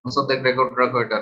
Mosaddek record রাখো এটা।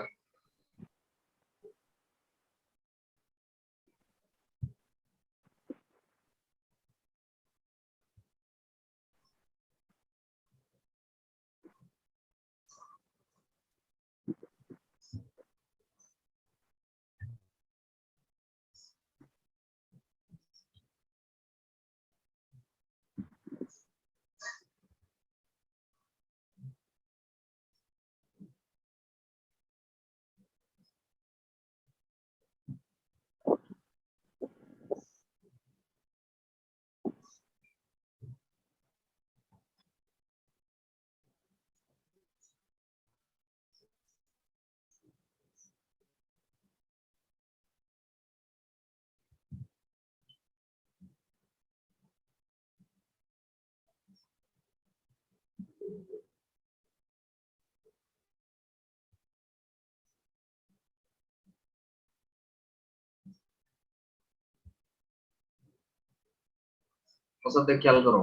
মোসাদ্দেক খেয়াল করো,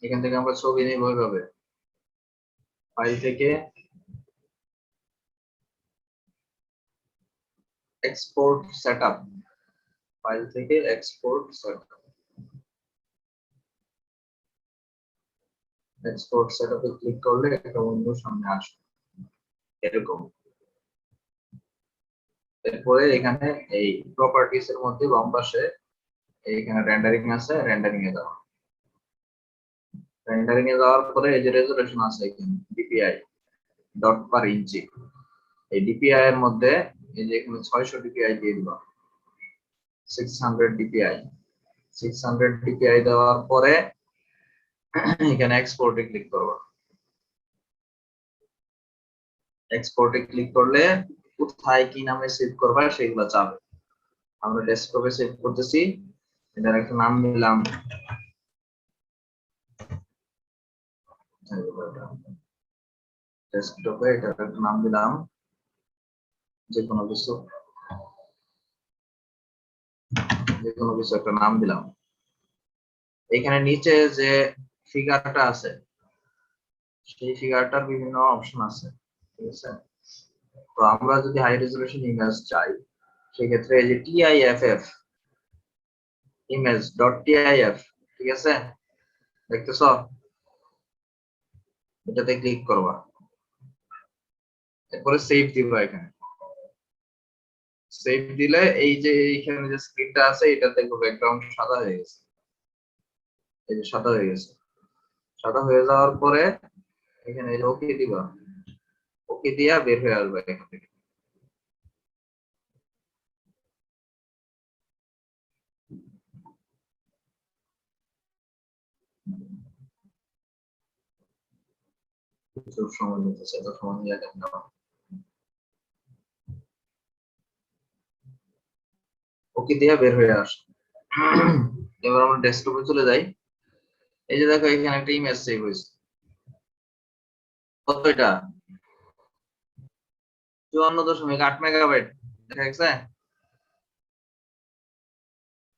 এখান থেকে আমরা ছবি নিব ওইভাবে, ফাইল থেকে এক্সপোর্ট সেটআপ, ফাইল থেকে এক্সপোর্ট সেটআপ, এক্সপোর্ট সেটআপে ক্লিক করলে একটা উইন্ডো সামনে আসবে এরকম। এরপরে এখানে এই প্রপার্টিস এর মধ্যে বাম পাশে এইখানে রেন্ডারিং আছে, রেন্ডারিং এ যাও। রেন্ডারিং এ যাওয়ার পরে এই যে রেজোলিউশন আছে এখানে ডিপিআই ডট পার ইঞ্চি, এই ডিপিআই এর মধ্যে এই যে এখানে 600 ডিপিআই দিয়ে দিবা, 600 ডিপিআই, 600 ডিপিআই দেওয়ার পরে এখানে এক্সপোর্টে ক্লিক করবা। এক্সপোর্টে ক্লিক করলে কোথায় কি নামে সেভ করবা সেগুলো চাবে। আমরা ডেস্কটপে সেভ করতেছি, এটার একটা নাম দিলাম ডেস্কটপে, এটার একটা নাম দিলাম যে কোনো কিছু, যে কোনো কিছু একটা নাম দিলাম। এখানে নিচে যে ফিগারটা আছে সেই ফিগারটার বিভিন্ন অপশন আছে, ঠিক আছে। তো আমরা যদি হাই রেজলিউশন ইমেজ চাই সেক্ষেত্রে এই যে টিআইএফএফ ইমেজ ডট টিআইএফ, ঠিক আছে, দেখতেছ, এটাতে ক্লিক করবা। এরপরে সেভ দিবা, এখানে সেভ দিলে এই যে এইখানে যে স্ক্রিনটা আছে এটা দেখো ব্যাকগ্রাউন্ড সাদা হয়ে গেছে, এই যে সাদা হয়ে গেছে। সাদা হয়ে যাওয়ার পরে এখানে ওকে দিবা, ওকে দিয়া বের হয়ে আসবে এখান থেকে। প্রচুর সময় নিতেছে, এত সময় নিয়ে কেন? ওকে দিয়া বের হয়ে আস। এবার আমরা ডেস্কটপে চলে যাই। এই যে দেখো এখানে একটা ইমেজ সেভ হয়েছে, কত এটা 54.8 মেগাবাইট দেখা গেছে।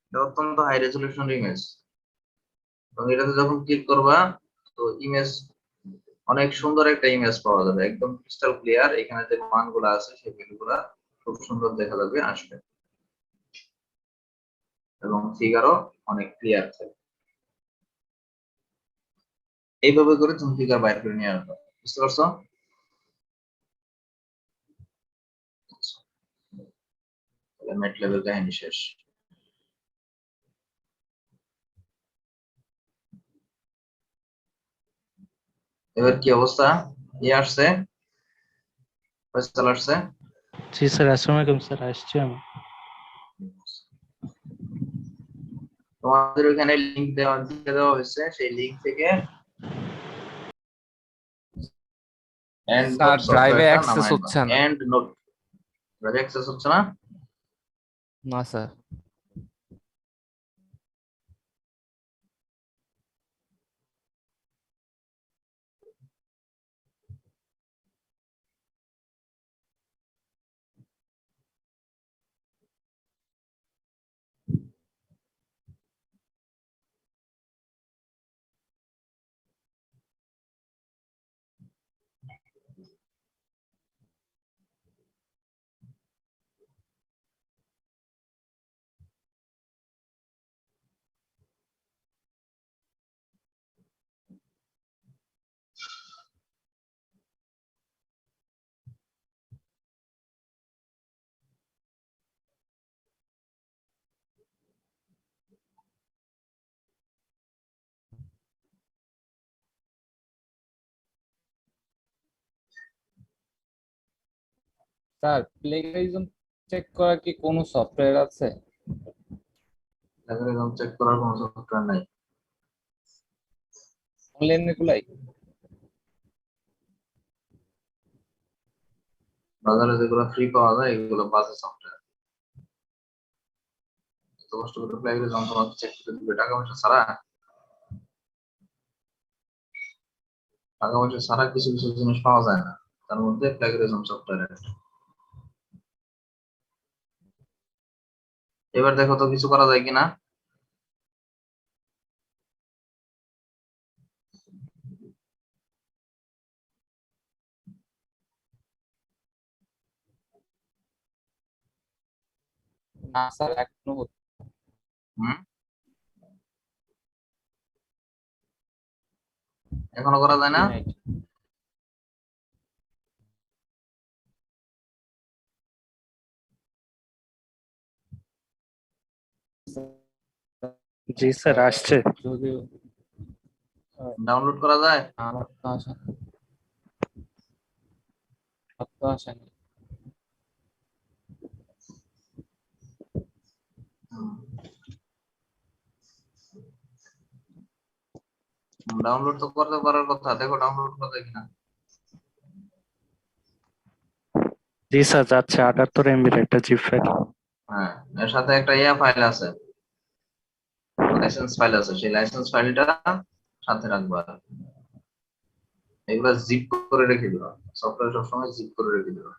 এটা অত্যন্ত হাই রেজলিউশন ইমেজ, এবং এটাতে যখন ক্লিক করবা তো ইমেজ অনেক সুন্দর একটা ইমেজ পাওয়া যাবে, একদম ক্রিস্টাল ক্লিয়ার। এখানে যে মানগুলো আছে সেই ভ্যালুগুলা খুব সুন্দর দেখা যাবে, আসবে, এবং ফিগারও অনেক ক্লিয়ার থাকবে। এইভাবে করে তুমি ফিগার বাইর করে নিয়ে আসবে, বুঝতে পারছো? ম্যাট লেভেল কাহিনী শেষ। এবার কি অবস্থা? ইয়ে আসছে, ফয়সাল আসছে। জি স্যার, আসসালামু আলাইকুম স্যার, আসছি আমি। তোমাদের ওখানে লিংক দিয়ে দেওয়া হয়েছে, সেই লিংক থেকে এন্ড স্যার নোট ড্রাইভে সফটওয়্যারটা অ্যাক্সেস নামাইবা। হচ্ছে না। এন্ড নোট ড্রাইভ অ্যাক্সেস হচ্ছে না? না স্যার। স্যার প্লেগেরিজম চেক করা কি কোনো সফটওয়্যার আছে? প্লেজারিজম চেক করার কোনো সফটওয়্যার নাই। অনলাইনে গুলাই? বাজারে যেগুলো ফ্রি পাওয়া যায় এগুলো বাজে সফটওয়্যার। এত কষ্ট করে প্লেজারিজম তোমাকে চেক করতে দিবে টাকা পয়সা ছাড়া? টাকা পয়সা ছাড়া কিছু কিছু জিনিস পাওয়া যায় না, তার মধ্যে প্লেজারিজম সফটওয়্যার। এবার দেখো তো কিছু করা যায় কিনা। না স্যার, এখনো হুম, এখনো করা যায় না? নাই। জি স্যার আসছে। যদিও ডাউনলোড করা যায়? আমার তো আসেনি। ডাউনলোড তো করতে পারার কথা, দেখো ডাউনলোড করা যায় কিনা। জি স্যার যাচ্ছে, 78 MB একটা জিপ ফাইল। হ্যাঁ, এর সাথে একটা ইয়া ফাইল আছে, লাইসেন্স ফাইল আছে, সেই লাইসেন্স ফাইলটা সাথে রাখবা। এগুলা জিপ করে রেখে দিবা, সফটওয়্যার সবসময় জিপ করে রেখে দিবা,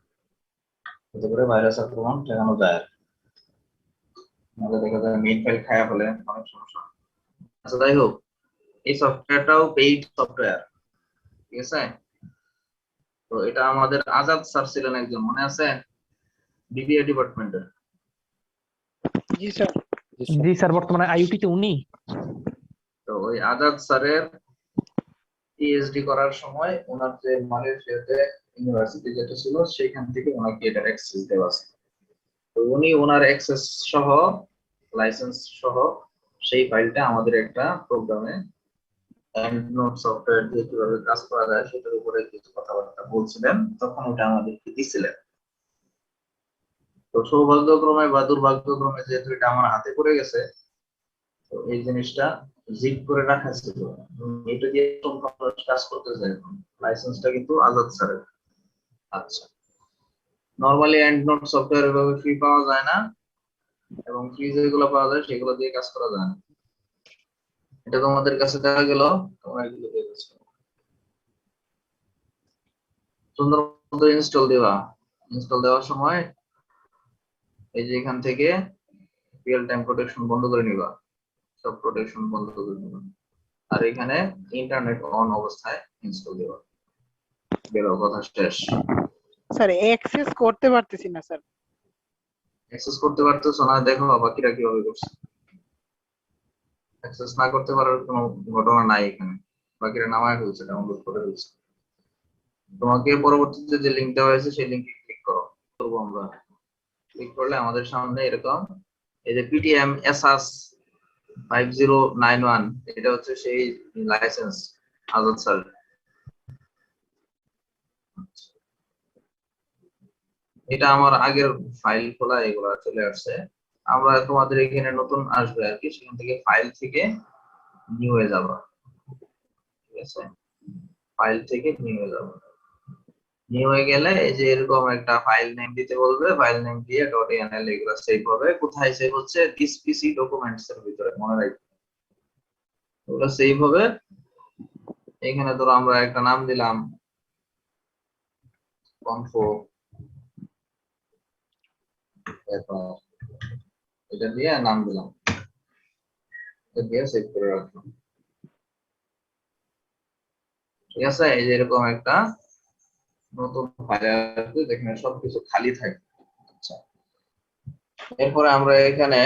এতে করে ভাইরাস আক্রমণ ঠেকানো যায়। নাহলে দেখা যায় মেইন ফাইল খায়া ফেলে, অনেক সমস্যা। আচ্ছা যাই হোক, এই সফটওয়্যারটাও পেইড সফটওয়্যার, ঠিক আছে? তো এটা আমাদের আজাদ স্যার ছিলেন একজন, মনে আছে? বিবিএ ডিপার্টমেন্টের। জি স্যার। জি স্যার, বর্তমানে আইইউটি তে উনি। তো ওই আজাদ স্যারের পিএইচডি করার সময় ওনার যে মালয়েশিয়াতে ইউনিভার্সিটি যেটা ছিল সেখান থেকে ওনাকে এটার অ্যাক্সেস দেওয়া আছে। তো উনি ওনার অ্যাক্সেস সহ, লাইসেন্স সহ সেই ফাইলটা আমাদের একটা প্রোগ্রামে নোট সফটওয়্যার দিয়ে কিভাবে কাজ করা যায় সেটার উপরে কিছু কথাবার্তা বলছিলেন, তখন ওটা আমাদেরকে দিছিলেন। তো সৌভাগ্যক্রমে বা দুর্ভাগ্যক্রমে যেহেতু এটা আমার হাতে পড়ে গেছে, তো এই জিনিসটা জিপ করে রাখা ছিল। এটা দিয়ে কাজ করতে চাই, লাইসেন্সটা কিন্তু আজাদ স্যারের। আচ্ছা, নরমালি এন্ড নোট সফটওয়্যার এভাবে ফ্রি পাওয়া যায় না, এবং ফ্রি যেগুলো পাওয়া যায় সেগুলো দিয়ে কাজ করা যায় না। এটা তোমাদের কাছে দেখা গেল, তোমরা এগুলো দিয়ে কাজ করো। সুন্দর মতো ইনস্টল দেওয়া। ইনস্টল দেওয়ার সময় এই যে এখান থেকে রিয়েল টাইম প্রোটেকশন বন্ধ করে নিবা, সব প্রোটেকশন বন্ধ করে নিবা, আর এখানে ইন্টারনেট অন অবস্থায় ইনস্টল দেওয়া। গেল, কথা শেষ। স্যার অ্যাক্সেস করতে পারতেছি না স্যার। অ্যাক্সেস করতে পারতেছো না? দেখো বাকিরা কিভাবে করছে। অ্যাক্সেস না করতে পারার কোনো ঘটনা নাই এখানে, বাকিরা নামায় ফেলছে, ডাউনলোড করে ফেলছে। তোমাকে পরবর্তীতে যে লিংক দেওয়া হয়েছে সেই লিংকে ক্লিক করো, করবো আমরা। ক্লিক করলে আমাদের সামনে এরকম এই যে পিটিএম এসএস 5091, এটা হচ্ছে সেই লাইসেন্স আজাদ স্যার। এটা আমার আগের ফাইল খোলা, এগুলো চলে আসছে। আমরা তোমাদের এখানে নতুন আসবে আর কি, সেখান থেকে ফাইল থেকে নিউ হয়ে যাবে, ঠিক আছে? ফাইল থেকে নিউ হয়ে যাবে। নিউ হয়ে গেলে এই যে এরকম একটা ফাইল নেম দিতে বলবে, ফাইল নেম দিয়ে .enl এগুলো সেভ হবে। কোথায় সেভ হচ্ছে? দিস পিসি ডকুমেন্টস এর ভিতরে, মনে রাখবে ওগুলো সেভ হবে। এখানে ধরো আমরা একটা নাম দিলাম কনফো, এটা দিয়ে নাম দিলাম, এটা দিয়ে সেভ করে রাখলাম, ঠিক আছে? এই যে এরকম একটা নতুন ফাইল আসবে যেখানে সবকিছু খালি থাকে। আচ্ছা, এরপরে আমরা এখানে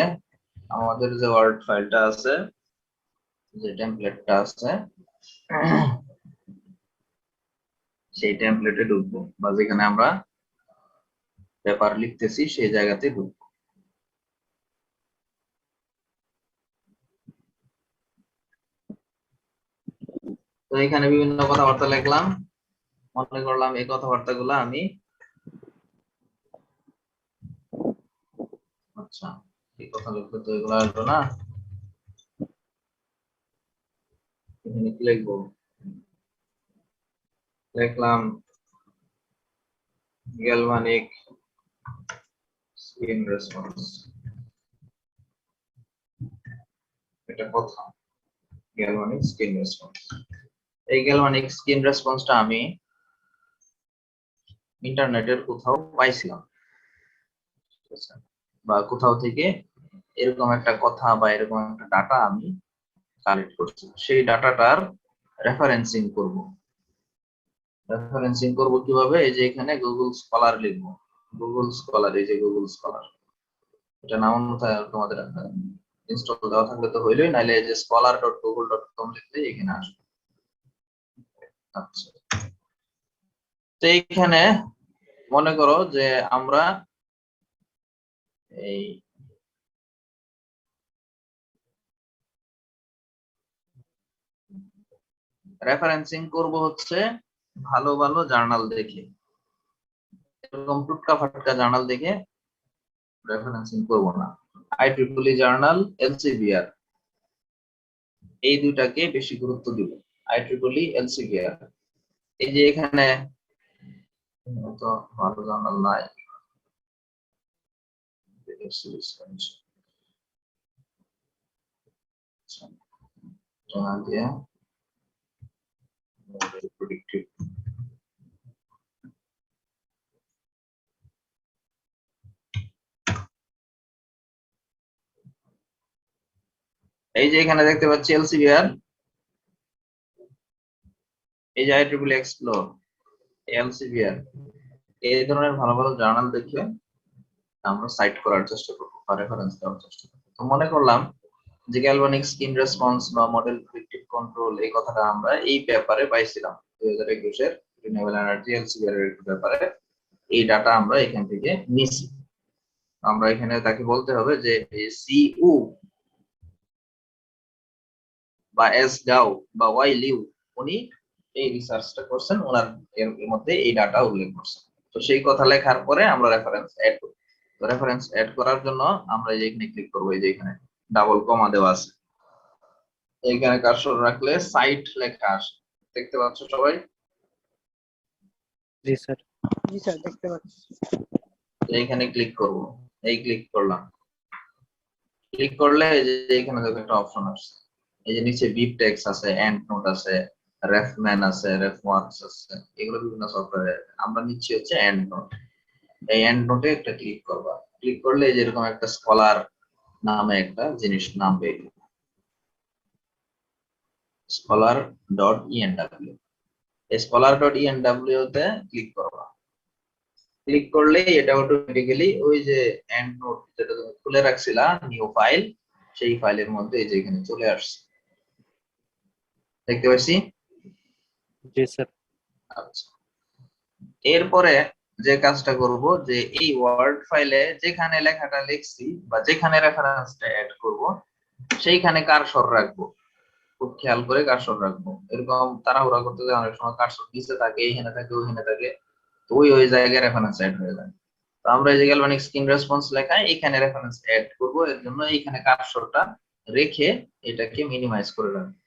আমাদের যে ওয়ার্ড ফাইলটা আছে, যে টেমপ্লেটটা আছে, সেই টেমপ্লেটে ঢুকবো, বা যেখানে আমরা পেপার লিখতেছি সেই জায়গাতে ঢুকবো। তো এখানে বিভিন্ন কথাবার্তা লিখলাম, মনে করলাম এই কথাবার্তাগুলো আমি আচ্ছা, এই কথা লিখলে তো এগুলো আসবে না, এখানে কি লিখবো? লিখলাম গ্যালভানিক স্কিন রেসপন্স, এটা কথা গ্যালভানিক স্কিন রেসপন্স। এই গ্যালভানিক স্কিন রেসপন্সটা আমি ইন্টারনেটের কোথাও পাইছিলাম, ঠিক আছে? বা কোথাও থেকে এরকম একটা কথা বা এরকম একটা ডাটা আমি কালেক্ট করছি, সেই ডাটাটার রেফারেন্সিং করব। রেফারেন্সিং করব কিভাবে? এই যে এখানে গুগল স্কলার লিখবো, গুগল স্কলার, এই যে গুগল স্কলার, এটা নাম তোমাদের ইনস্টল দেওয়া থাকলে তো হইলোই, নাইলে এই যে scholar.google.com লিখলে এখানে আসবে। আচ্ছা, তো এইখানে মনে করো যে আমরা এই রেফারেন্সিং করব হচ্ছে ভালো ভালো জার্নাল দেখে, এরকম টুটকা ফাটকা জার্নাল দেখে রেফারেন্সিং করব না। IEEE জার্নাল, এলসিবিআর, এই দুইটাকে বেশি গুরুত্ব দিব। IEEE, এলসিবিআর। এই যে এখানে তো ভালো জার্নাল নাই, দিয়ে predictive এই যে এখানে দেখতে পাচ্ছি এলসিবিআর, এই যে IEEE এক্সপ্লোর, এলসিবিআর, এই ধরনের ভালো ভালো জার্নাল দেখে আমরা সাইট করার চেষ্টা করব বা রেফারেন্স দেওয়ার চেষ্টা করব। তো মনে করলাম যে গ্যালভানিক স্কিন রেসপন্স বা মডেল প্রেডিক্টিভ কন্ট্রোল, এই কথাটা আমরা এই পেপারে পাইছিলাম 2021 এর রিনিউয়েবল এনার্জি এলসিবিআর এর পেপারে। এই ডাটা আমরা এখান থেকে নিছি। আমরা এখানে তাকে বলতে হবে যে সিউ বা এস গাও বা ওয়াই লিউ, উনি এই রিসার্চটা করছেন, ওনার এর মধ্যে এই ডাটা উল্লেখ করছেন। তো সেই কথা লেখার পরে আমরা রেফারেন্স অ্যাড করব। তো রেফারেন্স অ্যাড করার জন্য আমরা এই যে এখানে ক্লিক করব, এই যে এখানে ডাবল কমা দেওয়া আছে, এইখানে কার্সর রাখলে সাইট লেখা আসে, দেখতে পাচ্ছ সবাই? জি স্যার। জি স্যার, দেখতে পাচ্ছি। তো এইখানে ক্লিক করব, এই ক্লিক করলাম, ক্লিক করলে এই যে এখানে দেখো একটা অপশন আসছে, এই যে নিচে বিপ টেক্স আছে, এন্ড নোট আছে, রেফম্যান আছে, রেফওয়ার্কস আছে, এগুলো বিভিন্ন সফটওয়্যারে। আমরা নিচ্ছি হচ্ছে এন্ড নোট। এই এন্ড নোটে একটা ক্লিক করবা, ক্লিক করলে এই যে এরকম একটা স্কলার নামে একটা জিনিস নামবে, scholar.enw। এই scholar.enw তে ক্লিক করবা, ক্লিক করলে এটা অটোমেটিক্যালি ওই যে এন্ড নোট যেটা তুমি খুলে রাখছিলা নিউ ফাইল, সেই ফাইলের মধ্যে এই যে এখানে চলে আসছে, দেখতে পাচ্ছি? জি স্যার। আচ্ছা, এরপরে যে কাজটা করব যে এই ওয়ার্ড ফাইলে যেখানে লেখাটা লিখছি বা যেখানে রেফারেন্সটা অ্যাড করব সেইখানে কার্সর রাখবো, খুব খেয়াল করে কার্সর রাখবো। এরকম তাড়াহুড়া করতে গিয়ে অনেক সময় কার্সর নিচে থাকে, এইখানে থাকে, ওইখানে থাকে, তো ওই জায়গায় রেফারেন্স অ্যাড হয়ে যায়। তো আমরা এই যে গ্যালভানিক স্কিন রেসপন্স লেখায় এখানে রেফারেন্স অ্যাড করব, এর জন্য এইখানে কার্সরটা রেখে এটাকে মিনিমাইজ করে রাখবো।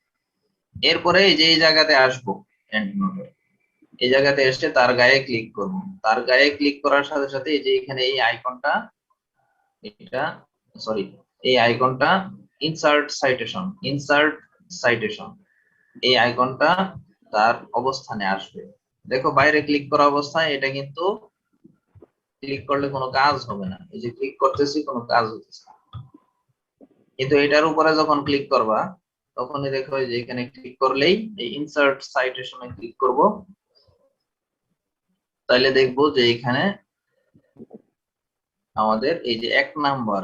এরপরে এই যে এই জায়গাতে আসবো, এন্ড নোটে এই জায়গাতে এসে তার গায়ে ক্লিক করব, তার গায়ে ক্লিক করার সাথে সাথে এই যে এখানে এই আইকনটা, এটা সরি, এই আইকনটা ইনসার্ট সাইটেশন, ইনসার্ট সাইটেশন, এই আইকনটা তার অবস্থানে আসবে। দেখো বাইরে ক্লিক করা অবস্থায় এটা কিন্তু ক্লিক করলে কোনো কাজ হবে না, এই যে ক্লিক করতেছি কোনো কাজ হচ্ছে না, কিন্তু এটার উপরে যখন ক্লিক করবা তখনই দেখো যে এখানে ক্লিক করলেই এই ইনসার্ট সাইটেশনে ক্লিক করব, তাইলে দেখবো যে এখানে আমাদের এই যে 1 নাম্বার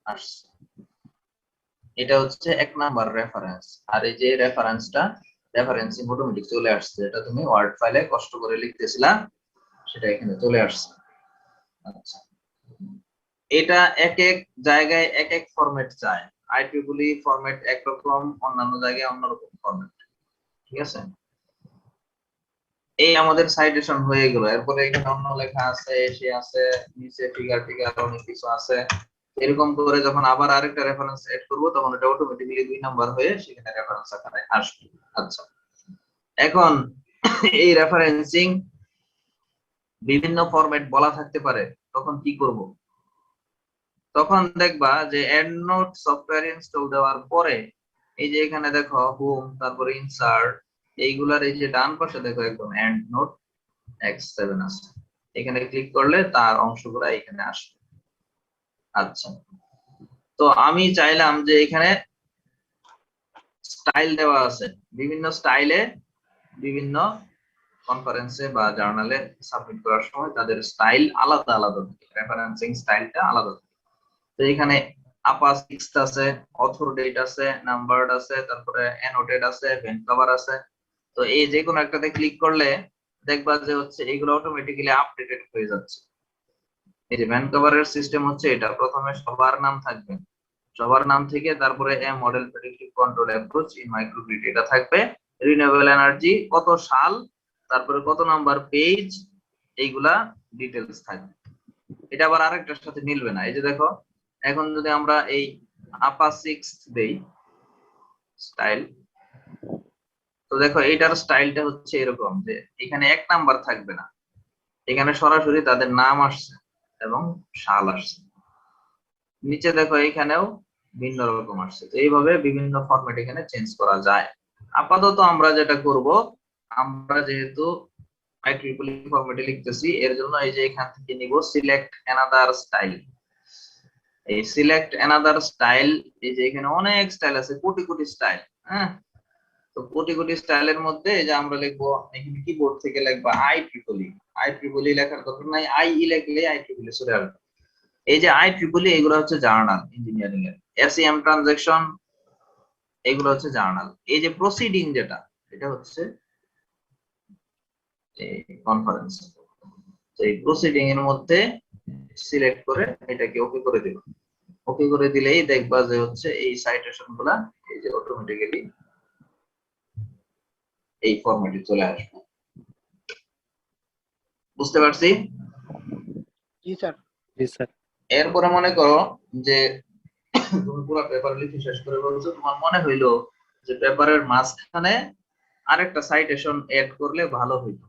আসছে, এটা হচ্ছে 1 নাম্বার রেফারেন্স। আর এই যে রেফারেন্সটা রেফারেন্সিং অটোমেটিক চলে আসছে, এটা তুমি ওয়ার্ড ফাইলে কষ্ট করে লিখতেছিলা, সেটা এখানে চলে আসছে। আচ্ছা, এটা এক এক জায়গায় এক এক ফরম্যাট চায়, IEEE ফরম্যাট একরকম, অন্যান্য জায়গায় অন্যরকম ফরম্যাট, ঠিক আছে? এই আমাদের সাইটেশন হয়ে গেল। এরপরে এখানে অন্য লেখা আছে, এসে আছে, নিচে ফিগার অনেক কিছু আছে, এরকম করে যখন আবার আরেকটা রেফারেন্স এড করব তখন এটা অটোমেটিক্যালি 2 নাম্বার হয়ে সেখানে রেফারেন্স আকারে আসবে। আচ্ছা, এখন এই রেফারেন্সিং বিভিন্ন ফরম্যাট বলা থাকতে পারে, তখন কি করব? তখন দেখবা যে এন্ড নোট সফটওয়্যার ইনস্টল দেওয়ার পরে এই যে এখানে দেখো হোম, তারপরে ইনসার্ট, এইগুলার এই যে ডান পাশে দেখো একদম এন্ড নোট X7 আছে, এখানে ক্লিক করলে তার অংশগুলো এখানে আসবে। আচ্ছা, তো আমি চাইলাম যে এখানে স্টাইল দেওয়া আছে, বিভিন্ন স্টাইলে বিভিন্ন কনফারেন্সে বা জার্নালে সাবমিট করার সময় তাদের স্টাইল আলাদা আলাদা থাকে, রেফারেন্সিং স্টাইলটা আলাদা থাকে। তো এখানে আপা 6 আছে, অথর ডেট আছে, নাম্বারড আছে, তারপরে অ্যানোটেড আছে, ভেন্ট কভার আছে। তো এই যে কোনো একটাতে ক্লিক করলে দেখবা যে হচ্ছে এগুলো অটোমেটিক্যালি আপডেটেড হয়ে যাচ্ছে। এই যে ভেন্ট কভারের সিস্টেম হচ্ছে এটা, প্রথমে সবার নাম থাকবে, সবার নাম থেকে তারপরে a model predictive control approach in microgrid এটা থাকবে, রিনিউয়েবল এনার্জি কত সাল, তারপরে কত নাম্বার পেজ, এইগুলা ডিটেলস থাকবে। এটা আবার আরেকটার সাথে মিলবে না। এই যে দেখো এখন যদি আমরা এই আপা 6 দেই স্টাইল, তো দেখো এইটার স্টাইলটা হচ্ছে এরকম যে এখানে এক নাম্বার থাকবে না, এখানে সরাসরি তাদের নাম আসছে এবং সাল আসছে। নিচে দেখো এখানেও ভিন্ন রকম আসছে। তো এইভাবে বিভিন্ন ফরম্যাট এখানে চেঞ্জ করা যায়। আপাতত আমরা যেটা করব, আমরা যেহেতু IEEE ফরম্যাটে লিখতেছি এর জন্য এই যে এখান থেকে নিব সিলেক্ট অ্যানাদার স্টাইল। এই সিলেক্ট অ্যানাদার স্টাইল, এই যে এখানে অনেক স্টাইল আছে, কোটি কোটি স্টাইল। হ্যাঁ, তো কোটি কোটি স্টাইলের মধ্যে এই যে আমরা লিখবো এখানে কিবোর্ড থেকে লিখবা IEEE লেখার দরকার নাই, IE লিখলে IEEE চলে আসবে। এই যে IEEE এগুলো হচ্ছে জার্নাল ইঞ্জিনিয়ারিং এর, SEM ট্রানজাকশন এগুলো হচ্ছে জার্নাল। এই যে প্রসিডিং যেটা, এটা হচ্ছে কনফারেন্স। এই প্রসিডিং এর মধ্যে সিলেক্ট করে এটাকে ওকে করে দেব। ওকে করে দিলেই দেখবা যে হচ্ছে এই সাইটেশন গুলা এই যে অটোমেটিক্যালি এই ফরম্যাটে চলে আসবে। বুঝতে পারছি? জি স্যার। জি স্যার। এরপরে মনে করো যে তুমি পুরো পেপার লিখে শেষ করে বলছো, তোমার মনে হইলো যে পেপারের মাঝখানে আরেকটা সাইটেশন এড করলে ভালো হইতো,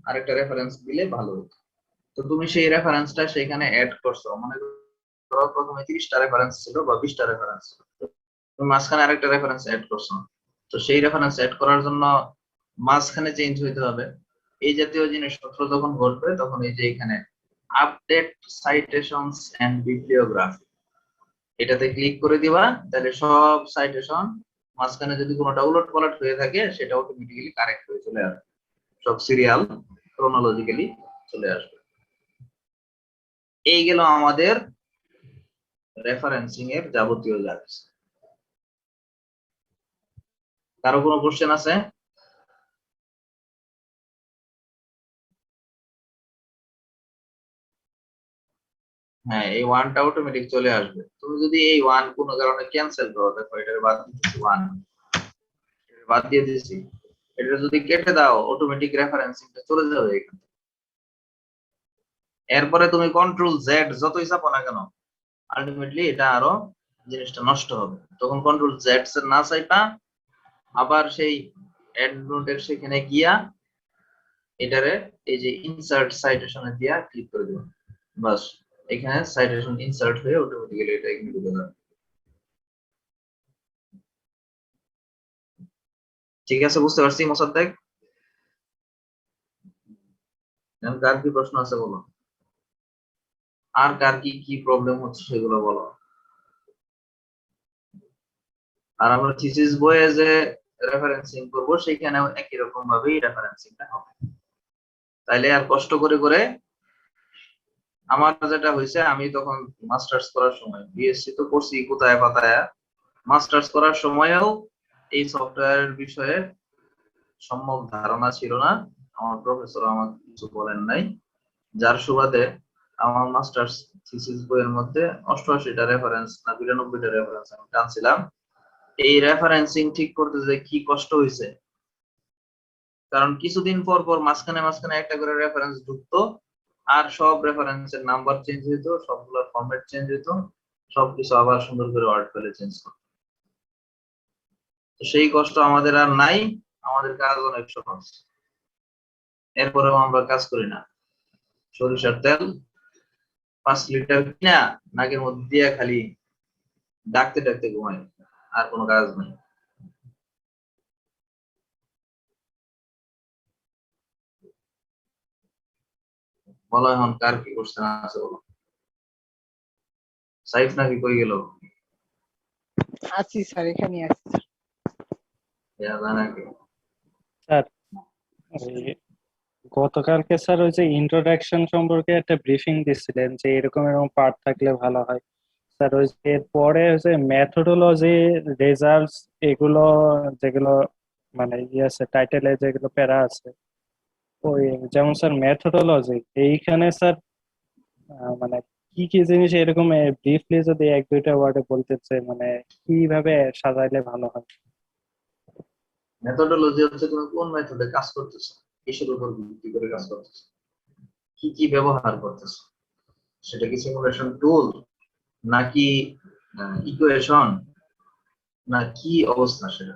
আরেকটা রেফারেন্স দিলে ভালো হতো। তো তুমি সেই রেফারেন্সটা সেখানে অ্যাড করছো, মনে করো প্রথমে 30টা রেফারেন্স ছিল বা 20টা রেফারেন্স ছিল, তুমি মাঝখানে আরেকটা রেফারেন্স অ্যাড করছো। তো সেই রেফারেন্স অ্যাড করার জন্য মাঝখানে চেঞ্জ হইতে হবে। এই জাতীয় জিনিসপত্র যখন ঘটবে তখন এই যে এখানে আপডেট সাইটেশনস এন্ড বিবলিওগ্রাফি এটাতে ক্লিক করে দিবা, তাহলে সব সাইটেশন মাঝখানে যদি কোনোটা উলটপালট হয়ে থাকে সেটা অটোমেটিক্যালি কারেক্ট হয়ে চলে আসবে, সব সিরিয়াল ক্রোনোলজিক্যালি চলে আসবে। এই গেল আমাদের রেফারেন্সিং এর যাবতীয় কাজ। কারো কোনো কোশ্চেন আছে? হ্যাঁ, এই ওয়ানটা অটোমেটিক চলে আসবে। তুমি যদি এই ওয়ান কোনো কারণে ক্যান্সেল করো, দেখো এটার বাদ দিতেছি, ওয়ান বাদ দিয়ে দিয়েছি, এটা যদি কেটে দাও অটোমেটিক রেফারেন্সিংটা চলে যাবে এখানে। এরপরে তুমি কন্ট্রোল জেড যতই চাপো না কেন আলটিমেটলি এটা আরো জিনিসটা নষ্ট হবে। তখন কন্ট্রোল জেড না চাইপা আবার সেই এন্ড নোটের সেখানে গিয়া এটারে এই যে ইনসার্ট সাইটেশনে দিয়া ক্লিক করে দিবেন, বাস এখানে সাইটেশন ইনসার্ট হয়ে অটোমেটিক্যালি এটা এখানে ঢুকে যাবে। ঠিক আছে, বুঝতে পারছি মোসাদ্দেক? কার কি প্রশ্ন আছে বলো, আর কার কি কি প্রবলেম হচ্ছে সেগুলো বলো। আর আমরা থিসিস বইয়ে যে রেফারেন্সিং করব সেখানেও একই রকম ভাবেই রেফারেন্সিংটা হবে। তাইলে আর কষ্ট করে করে, আমার যেটা হয়েছে আমি তখন মাস্টার্স করার সময়, বিএসসি তো করছি কোথায় পাতায়, মাস্টার্স করার সময়ও এই সফটওয়্যারের বিষয়ে সম্যক ধারণা ছিল না, আমার প্রফেসর আমাকে কিছু বলেন নাই, যার সুবাদে আমার মাস্টার্স থিসিস বইয়ের মধ্যে 88টা রেফারেন্স না 92টা রেফারেন্স আমি টানছিলাম। এই রেফারেন্সিং ঠিক করতে যে কি কষ্ট হয়েছে, কারণ কিছুদিন পর পর মাঝখানে মাঝখানে একটা করে রেফারেন্স ঢুকতো, আর সব রেফারেন্সের নাম্বার চেঞ্জ হইতো, সবগুলো ফরম্যাট চেঞ্জ হইতো, সবকিছু আবার সুন্দর করে ওয়ার্ড ফাইলে চেঞ্জ করতো। তো সেই কষ্ট আমাদের আর নাই, আমাদের কাজ অনেক সহজ। এরপরেও আমরা কাজ করি না। সরিষার তেল 5 লিটার কিনা নাকের মধ্যে দিয়ে খালি ডাকতে ডাকতে ঘুমাই, আর কোনো কাজ নেই। বলো এখন কার কি কোশ্চেন আছে বলো। সাইফ নাকি কই গেল? আছি স্যার, এখানে আছি স্যার। নাকি স্যার গতকালকে স্যার ওই যে ইন্ট্রোডাকশন সম্পর্কে একটা ব্রিফিং দিচ্ছিলেন যে এরকম এরকম পার্ট থাকলে ভালো হয় স্যার। ওই যে এরপরে হচ্ছে মেথোডোলজি, রেজাল্টস, এগুলো যেগুলো মানে ইয়ে আছে টাইটেলে যেগুলো প্যারা আছে, ওই যেমন স্যার মেথোডোলজি এইখানে স্যার মানে কি কি জিনিস এরকম ব্রিফলি যদি এক দুইটা ওয়ার্ডে বলতেছে মানে কিভাবে সাজাইলে ভালো হয়। মেথোডোলজি হচ্ছে তুমি কোন মেথডে কাজ করতেছো, কিসের উপর ভিত্তি করে কাজ করতেছো, কি কি ব্যবহার করতেছো, সেটা কি সিমুলেশন টুল নাকি ইকুয়েশন না কি অবস্থা, সেটা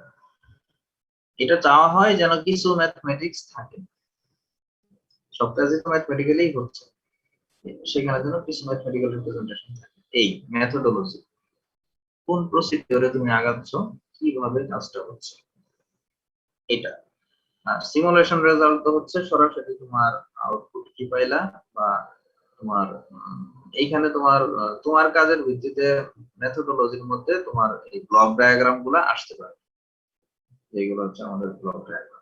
এটা চাওয়া হয় যেন কিছু ম্যাথমেটিক্স থাকে। সব কাজে তো ম্যাথমেটিক্যালি হচ্ছে, সেখানে যেন কিছু ম্যাথমেটিক্যাল রিপ্রেজেন্টেশন থাকে। এই মেথোডোলজি, কোন প্রসিডিওরে তুমি আগাচ্ছ, কিভাবে কাজটা হচ্ছে, এটা। আর সিমুলেশন রেজাল্ট তো হচ্ছে সরাসরি তোমার আউটপুট কি পাইলা, বা তোমার এইখানে তোমার তোমার কাজের ভিত্তিতে মেথোডোলজির মধ্যে তোমার এই ব্লক ডায়াগ্রাম গুলা আসতে পারে। এইগুলো হচ্ছে আমাদের ব্লক ডায়াগ্রাম।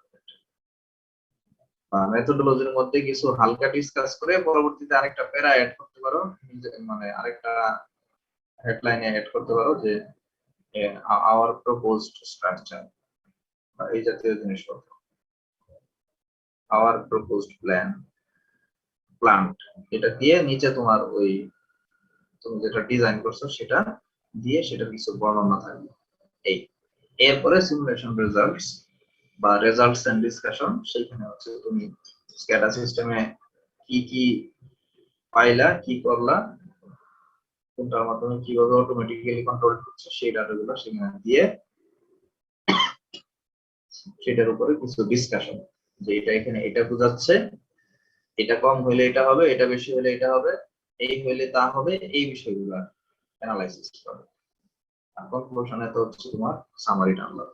বা মেথোডোলজির মধ্যে কিছু হালকা ডিসকাস করে পরবর্তীতে আরেকটা প্যারা অ্যাড করতে পারো, মানে আরেকটা হেডলাইনে অ্যাড করতে পারো যে আওয়ার প্রপোজড স্ট্রাকচার বা এই জাতীয় জিনিসপত্র, আওয়ার প্রপোজড প্ল্যান্ট, এটা দিয়ে নিচে তোমার ওই তুমি যেটা ডিজাইন করছো সেটা দিয়ে সেটা কিছু বর্ণনা থাকবে। এই এরপরে সিমুলেশন রেজাল্টস বা রেজাল্টস এন্ড ডিসকাশন, সেইখানে হচ্ছে তুমি স্ক্যাডা সিস্টেমে কি কি পাইলা, কি করলা, কোনটার মাধ্যমে কিভাবে অটোমেটিক্যালি কন্ট্রোল করছে সেই ডাটাগুলো সেখানে দিয়ে সেটার উপরে কিছু ডিসকাশন, যে এটা এখানে এটা বোঝাচ্ছে, এটা কম হলে এটা হবে, এটা বেশি হলে এটা হবে, এই হলে তা হবে, এই বিষয়গুলো অ্যানালাইসিস করে। আর কনক্লুশনে তো হচ্ছে তোমার সামারিটা আনলো।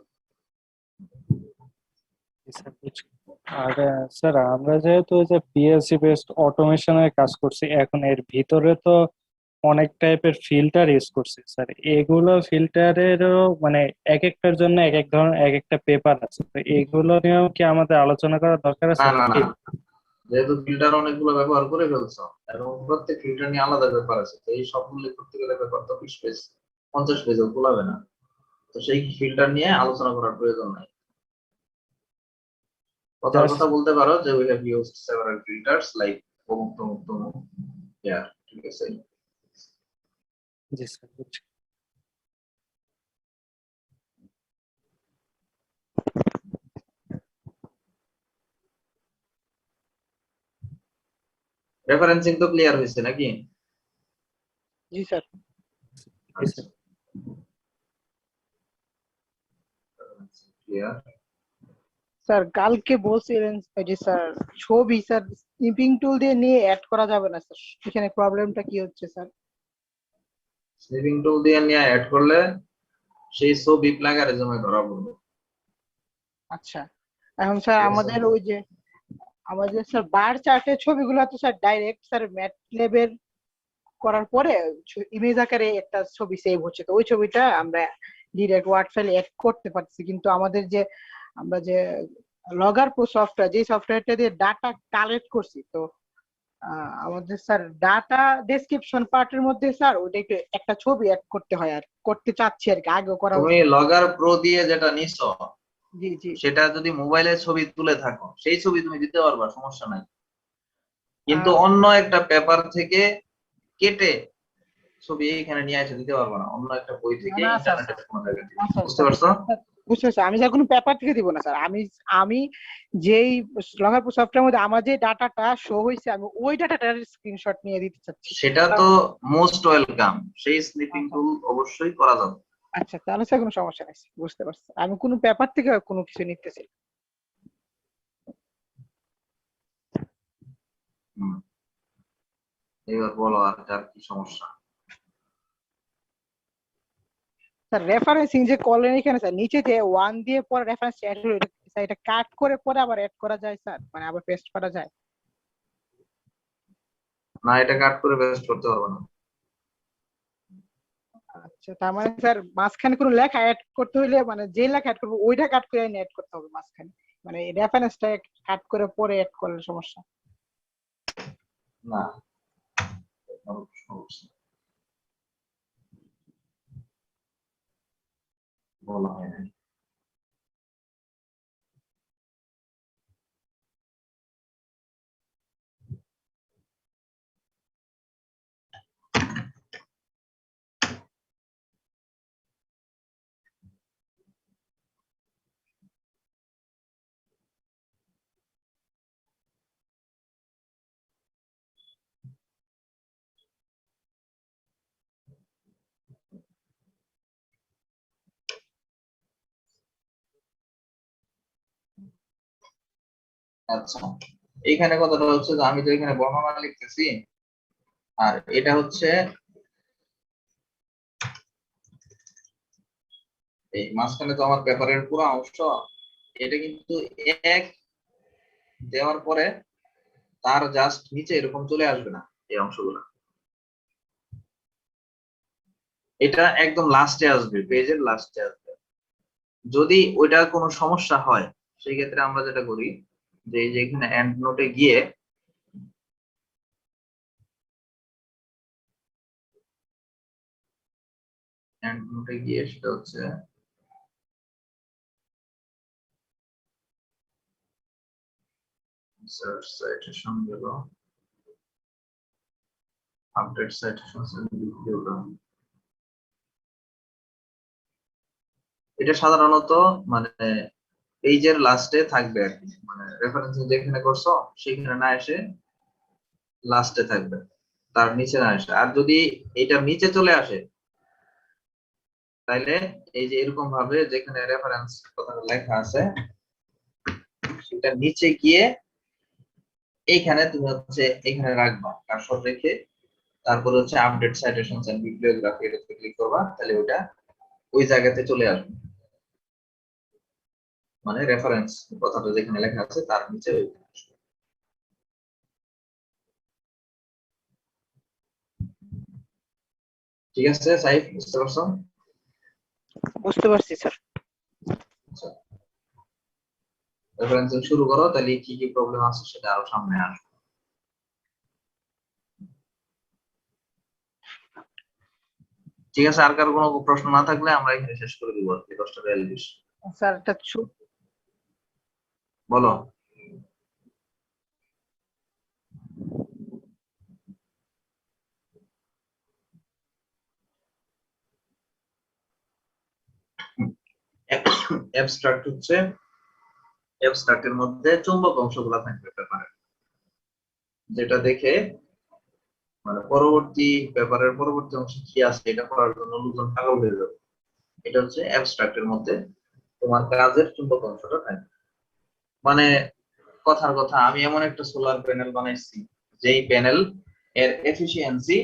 আর স্যার আমরা যেহেতু ওই যে পিএলসি বেসড অটোমেশনের কাজ করছি, এখন এর ভিতরে তো অনেক টাইপের ফিল্টার ইউজ করছি স্যার। এগুলো ফিল্টারেরও মানে এক একটার জন্য এক এক ধরনের এক একটা পেপার আছে, তো এগুলো নিয়েও কি আমাদের আলোচনা করা দরকার না আছে না নাকি? না, যেহেতু ফিল্টার অনেকগুলো ব্যবহার করে ফেলছো এবং প্রত্যেক ফিল্টার নিয়ে আলাদা ব্যাপার আছে, তো এই সবগুলো করতে গেলে ব্যাপার তো 20 পেজ 50 পেজও কুলাবে না। তো সেই ফিল্টার নিয়ে আলোচনা করার প্রয়োজন নাই। কথার Just কথা বলতে পারো যে we have used several filters like অমুক তমুক তমুক, ঠিক আছে। জি স্যার, বুঝছি। রেফারেন্সিং তো ক্লিয়ার হয়েছে নাকি? জি স্যার। জি স্যার। ক্লিয়ার। স্যার কালকে বলছিলেন যে স্যার ছবি স্যার স্নিপিং টুল দিয়ে নিয়ে অ্যাড করা যাবে না স্যার, এখানে প্রবলেমটা কি হচ্ছে স্যার? স্নিপিং টুল দিয়ে নিয়ে অ্যাড করলে সেই ছবি প্লাগারিজমে ধরা পড়বে। আচ্ছা, এখন স্যার আমাদের ওই যে আমাদের স্যার বার চার্টের ছবিগুলো তো স্যার ডাইরেক্ট স্যার ম্যাটল্যাবের করার পরে ইমেজ আকারে একটা ছবি সেভ হচ্ছে, তো ওই ছবিটা আমরা ডিরেক্ট ওয়ার্ড ফাইলে অ্যাড করতে পারছি, কিন্তু আমাদের যে আমরা যে লগার প্রো সফটওয়্যার, যে সফটওয়্যারটা দিয়ে ডাটা কালেক্ট করছি, তো আমাদের স্যার ডাটা ডেসক্রিপশন পার্টের মধ্যে স্যার ওইটা একটা ছবি অ্যাড করতে হয়, আর করতে চাচ্ছি আর কি, আগেও করা তুমি হয়েছে। লগার প্রো দিয়ে যেটা নিছো জি জি। সেটা যদি মোবাইলে ছবি তুলে থাকো সেই ছবি তুমি দিতে পারবা, সমস্যা নাই। কিন্তু অন্য একটা পেপার থেকে কেটে ছবি এখানে নিয়ে এসে দিতে পারবো না, অন্য একটা বই থেকে না স্যার, ইন্টারনেটের কোনো জায়গা থেকে। না স্যার, বুঝতে পারছো? বুঝতে পারছি, আমি স্যার কোনো পেপার থেকে দিব না স্যার, আমি যেই লঙ্কাপুর সফটওয়্যারের মধ্যে আমার যে ডাটাটা শো হয়েছে আমি ওই ডাটাটার স্ক্রিনশট নিয়ে দিতে চাচ্ছি। সেটা তো মোস্ট ওয়েলকাম, সেই স্নিপিং আচ্ছা। টুল অবশ্যই করা যাবে। আচ্ছা তাহলে স্যার কোনো সমস্যা নেই, বুঝতে পারছি, আমি কোনো পেপার থেকে কোনো কিছু নিতেছি না। হুম, এবার বলো আর কি সমস্যা? স্যার রেফারেন্সিং যে করলেন এখানে স্যার, নিচে যে ওয়ান দিয়ে পরে রেফারেন্স অ্যাড হলো, এটা কাট করে পরে আবার অ্যাড করা যায় স্যার, মানে আবার পেস্ট করা যায়? না, এটা কাট করে পেস্ট করতে পারবে না। আচ্ছা তার মানে স্যার মাঝখানে কোনো লেখা অ্যাড করতে হইলে মানে যে লেখা অ্যাড করবো ওইটা কাট করে অ্যাড করতে হবে মাঝখানে, মানে রেফারেন্সটা কাট করে পরে অ্যাড করলে সমস্যা? না, কোনো সমস্যা বলা হয় না। আচ্ছা, এইখানে কথাটা হচ্ছে যে আমি তো এখানে বর্ণনা লিখতেছি, আর এটা হচ্ছে এই মাঝখানে তো আমার পেপারের পুরো অংশ, এটা কিন্তু এক দেওয়ার পরে তার জাস্ট নিচে এরকম চলে আসবে না এই অংশগুলো, এটা একদম লাস্টে আসবে, পেজের লাস্টে আসবে। যদি ওইটার কোনো সমস্যা হয় সেই ক্ষেত্রে আমরা যেটা করি যে এই যে এখানে এন্ড নোটে গিয়ে সেটা হচ্ছে সার্চ সাইটেশন গেল, আপডেট সাইটেশন এটা সাধারণত মানে পেজের লাস্টে থাকবে আর কি, মানে রেফারেন্সিং যেখানে করছো সেখানে না এসে লাস্টে থাকবে, তার নিচে না আসে। আর যদি এটা নিচে চলে আসে তাইলে এই যে এরকম ভাবে যেখানে রেফারেন্স কথাটা লেখা আছে সেটা নিচে গিয়ে এইখানে তুমি হচ্ছে এখানে রাখবা কার্সর রেখে, তারপরে হচ্ছে আপডেট সাইটেশনস এন্ড বিবলিওগ্রাফি এটাতে ক্লিক করবা, তাহলে ওটা ওই জায়গাতে চলে আসবে, মানে রেফারেন্স কথাটা যেখানে লেখা আছে তার নিচে ওইখানে আসবে। ঠিক আছে সাইফ, বুঝতে পারছো? বুঝতে পারছি স্যার। আচ্ছা, রেফারেন্সিং শুরু করো, তাহলে কি কি প্রবলেম আছে সেটা আরো সামনে আসবে। ঠিক আছে, আর কারো কোনো প্রশ্ন না থাকলে আমরা এখানে শেষ করে দিব আর কি, 10:42। স্যার এটা বলো। অ্যাবস্ট্রাক্ট হচ্ছে, অ্যাবস্ট্রাক্টের মধ্যে চুম্বক অংশগুলো থাকবে পেপারে, যেটা দেখে মানে পরবর্তী পেপারের পরবর্তী অংশে কি আছে এটা পড়ার জন্য লোকজন পাগল হয়ে যাবে। এটা হচ্ছে অ্যাবস্ট্রাক্টের মধ্যে তোমার কাজের চুম্বক অংশটা থাকবে। মানে কথার কথা, আমি এমন একটা সোলার প্যানেল বানাইছি যেই প্যানেল এর এফিসিয়েন্সি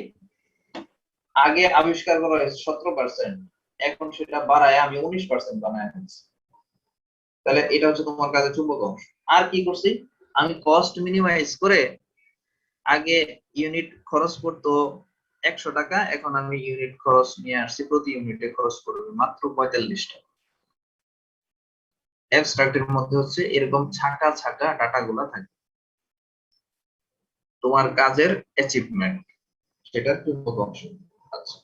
আগে আবিষ্কার করা হয়েছে 17%, এখন সেটা বাড়ায় আমি 19% বানায় ফেলছি। তাহলে এটা হচ্ছে তোমার কাজের চুম্বক অংশ। আর কি করছি, আমি কস্ট মিনিমাইজ করে আগে ইউনিট খরচ করতো 100 টাকা, এখন আমি ইউনিট খরচ নিয়ে আসছি প্রতি ইউনিটে খরচ করবে মাত্র 45 টাকা। অ্যাবস্ট্রাক্টের মধ্যে হচ্ছে এরকম ছাকা ছাকা ডাটা গুলা থাকে, তোমার কাজের অ্যাচিভমেন্ট সেটার চুম্বক অংশ। আচ্ছা,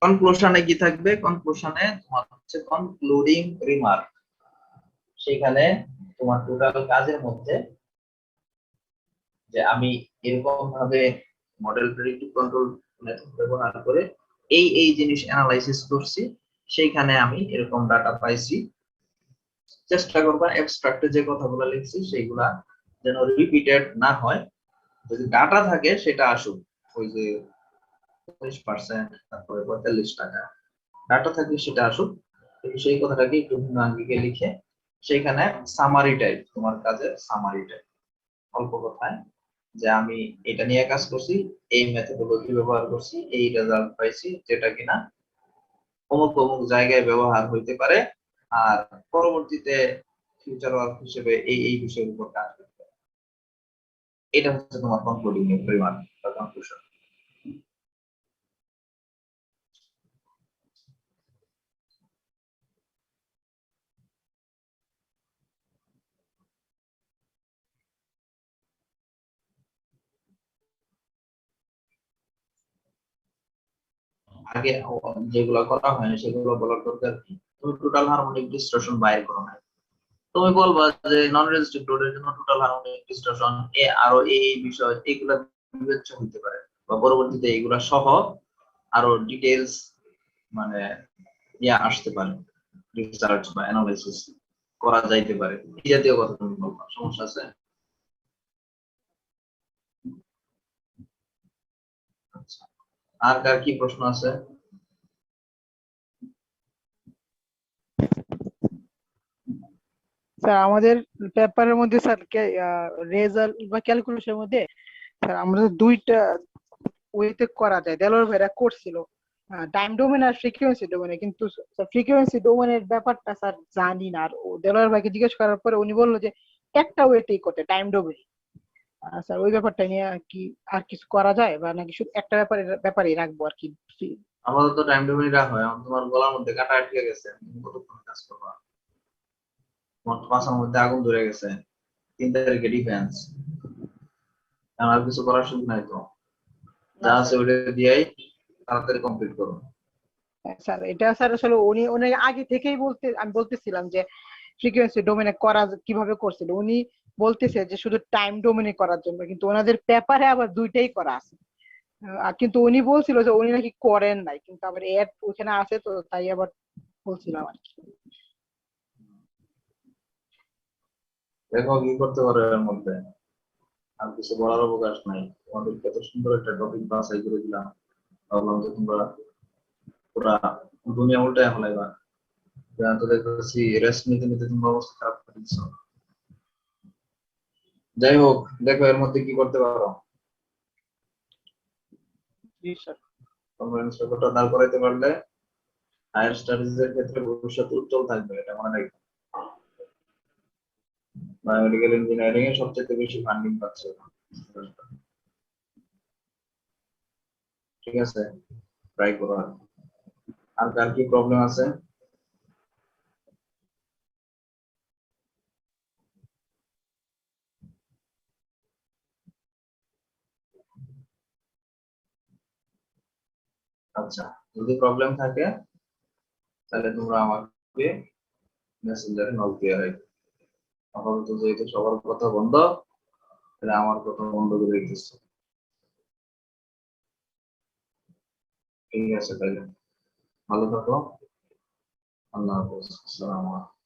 কনক্লুশনে কি থাকবে? কনক্লুশনে তোমার হচ্ছে কনক্লুডিং রিমার্ক, সেখানে তোমার টোটাল কাজের মধ্যে যে আমি এরকম ভাবে মডেল প্রেডিক্টিভ কন্ট্রোল মেথড ব্যবহার করে এই জিনিস অ্যানালাইসিস করছি, সেইখানে আমি এরকম ডাটা পাইছি, চেষ্টা করবা অ্যাবস্ট্রাক্টে যে কথাগুলো লিখছি সেইগুলা যেন রিপিটেড না হয়। যদি ডাটা থাকে সেটা আসুক, ওই যে 40%, তারপরে 45 টাকা ডাটা থাকলে সেটা আসুক, কিন্তু সেই কথাটাকে একটু ভিন্ন আঙ্গিকে লিখে সেখানে সামারি টাইপ, তোমার কাজের সামারি টাইপ, অল্প কথায় যে আমি এটা নিয়ে কাজ করছি, এই মেথডোলজি ব্যবহার করছি, এই রেজাল্ট পাইছি, যেটা কিনা অমুক অমুক জায়গায় ব্যবহার হইতে পারে, আর পরবর্তীতে ফিউচার ওয়ার্ক হিসেবে এই এই বিষয়ের উপর কাজ করতে পারে। এটা হচ্ছে তোমার কনক্লুডিং এর পরিমাণ বা কনক্লুশন। আগে যেগুলো করা হয় সেগুলো বলার দরকার কি, তুমি টোটাল হারমোনিক ডিস্টরশন বাইর করো না, তুমি বলবা যে নন রেজিস্টিভ লোডের জন্য টোটাল হারমোনিক ডিস্টরশন এ আরো এই বিষয় এগুলো বিবেচ্য হতে পারে, বা পরবর্তীতে এগুলা সহ আরো ডিটেইলস মানে ইয়া আসতে পারে, রিসার্চ বা অ্যানালাইসিস করা যাইতে পারে, এই জাতীয় কথা তুমি বলবা, সমস্যা আছে? আচ্ছা, আর কার কি প্রশ্ন আছে? স্যার আমাদের পেপারের মধ্যে স্যার রেজাল্ট বা ক্যালকুলেশনের মধ্যে স্যার আমরা দুইটা ওয়েতে করা যায়, দেলোয়ার ভাইরা করছিল টাইম ডোমেন আর ফ্রিকোয়েন্সি ডোমেনে, কিন্তু ফ্রিকোয়েন্সি ডোমেনের ব্যাপারটা স্যার জানি না। আর দেলোয়ার ভাইকে জিজ্ঞেস করার পরে উনি বললো যে একটা ওয়েতেই করতে, টাইম ডোমেন। স্যার ওই ব্যাপারটা নিয়ে কি আর কিছু করা যায়, বা নাকি শুধু একটা ব্যাপারেই রাখবো আর কি? আমাদের তো টাইম টেবিল রাখা হয়, এখন তোমার গলার মধ্যে কাটা আটকে গেছে, তুমি কতক্ষণ কাজ করবা? তোমার তো মাথার মধ্যে আগুন ধরে গেছে, 3 তারিখে ডিফেন্স, আর কিছু করার সুযোগ নাই তো, যা আছে ওটা দিয়েই তাড়াতাড়ি কমপ্লিট করো। স্যার এটা স্যার আসলে উনি উনি আগে থেকেই আমি বলতেছিলাম যে ফ্রিকোয়েন্সি ডোমেনে করা কিভাবে করছিল, উনি বলতেছে যে শুধু টাইম ডোমেনে করার জন্য, কিন্তু ওনাদের পেপারে আবার দুইটাই করা আছে। কিন্তু উনি বলছিল যে উনি নাকি করেন নাই, কিন্তু আবার এড ওখানে আছে, তো তাই আবার বলছিলাম আর কি। দেখো কি করতে পারো এর মধ্যে, আর কিছু বলার অবকাশ নাই, তোমাদের কত সুন্দর একটা টপিক বাছাই করে দিলাম, ভাবলাম যে তোমরা পুরা দুনিয়া উল্টায় ফেলাইবা, তো দেখতেছি রেস্ট নিতে নিতে তোমরা অবস্থা খারাপ করে দিচ্ছ। যাই হোক, দেখো এর মধ্যে কি করতে পারো। জি স্যার। কনফারেন্স পেপারটা দাঁড় করাইতে পারলে হায়ার স্টাডিজ এর ক্ষেত্রে ভবিষ্যৎ উজ্জ্বল থাকবে, এটা মনে রাখবে। বায়োমেডিক্যাল ইঞ্জিনিয়ারিং এ সবচেয়ে বেশি ফান্ডিং পাচ্ছে, ঠিক আছে? ট্রাই করো। আর কার কি প্রবলেম আছে? আচ্ছা, যদি প্রবলেম থাকে তাহলে তোমরা আমাকে মেসেঞ্জারে নক দিয়ে রাখবে। আপাতত যেহেতু সবার কথা বন্ধ, তাহলে আমার কথা বন্ধ করে রেখেছি। ঠিক আছে, তাহলে ভালো থাকো। আল্লাহ হাফেজ, আসসালামু আলাইকুম।